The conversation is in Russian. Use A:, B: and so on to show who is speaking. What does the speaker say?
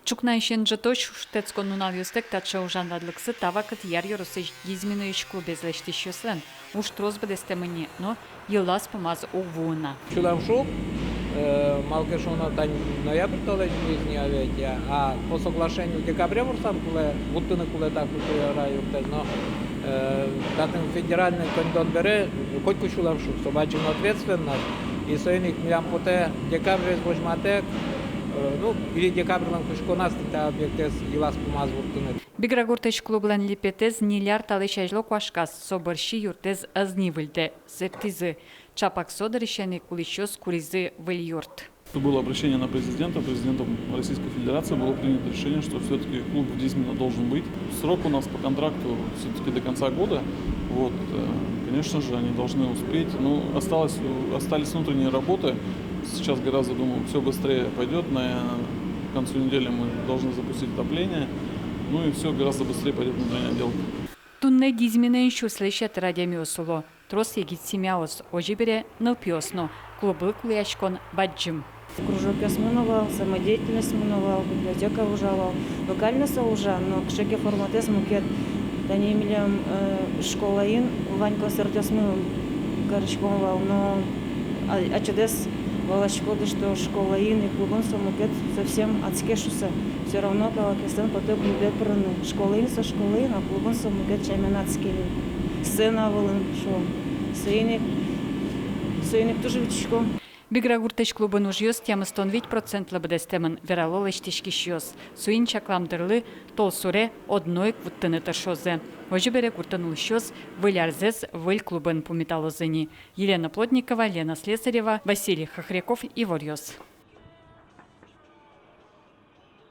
A: Чукна ишен жatosh штецко нунал юстек тача ужандадлыксы тавакыт яр юрысыш дизминыш клубе злештишюслен. Уж трозба дестемени, но елас помаз увуна.
B: Чулам шуп, малкешона тань ноябрь толеч жизни авиатия, а по соглашению декабря вурсан куле, вуттыны куле так юртез, но датым федеральный кондон бере, хоть кучулам шуп, собачину ответственность, и союзник милям поте декабрь возьматек, ну, или декабрьдан кушконас та объектес елас помаз вуттыны.
A: Биграгуртеш клублен липетез ниляр талешажло квашкас, соборщи юртез азнивыльде, сертизы, чапак содорищаны кулищос куризы выльюрт.
C: Было обращение на президента. Президентом Российской Федерации было принято решение, что все-таки клуб в Дизмино должен быть. Срок у нас по контракту все-таки до конца года. Вот, конечно же, они должны успеть. Но остались внутренние работы. Сейчас гораздо, думаю, все быстрее пойдет. К концу недели мы должны запустить отопление. Ну и все гораздо быстрее пойдет внутренняя отделка.
A: Тунне Дизмино еще слышат радиомиосуло. Трос егит семяос ожибере налпиосно. Клубы кулячкон баджим.
D: Кружок я смунувал, самодеятельность смунувал, библиотека ужавал, вокально соужа, но к шеке формате смукет. Тани милям школаин, вань концерт я смыл, горочковал, но чудес волочко, что школаин и клубон самукет совсем отскешуся. Все равно, как кестен потом клубе праны. Школаин со школаин, а клубон самукет чайменатский. Сцена волын шо. Сойник тоже вичко.
A: Биграгуртеш клубын ужьёс темыстон 8% лабдестемын вералолештишки шьёс. Суин чакламдырлы тол суре одной квуттыны тыршозе. Ожибере куртанул шьёс вылярзес выль клубын пумиталозыни. Елена Плотникова, Лена Слесарева, Василий Хохряков и Ворьёс.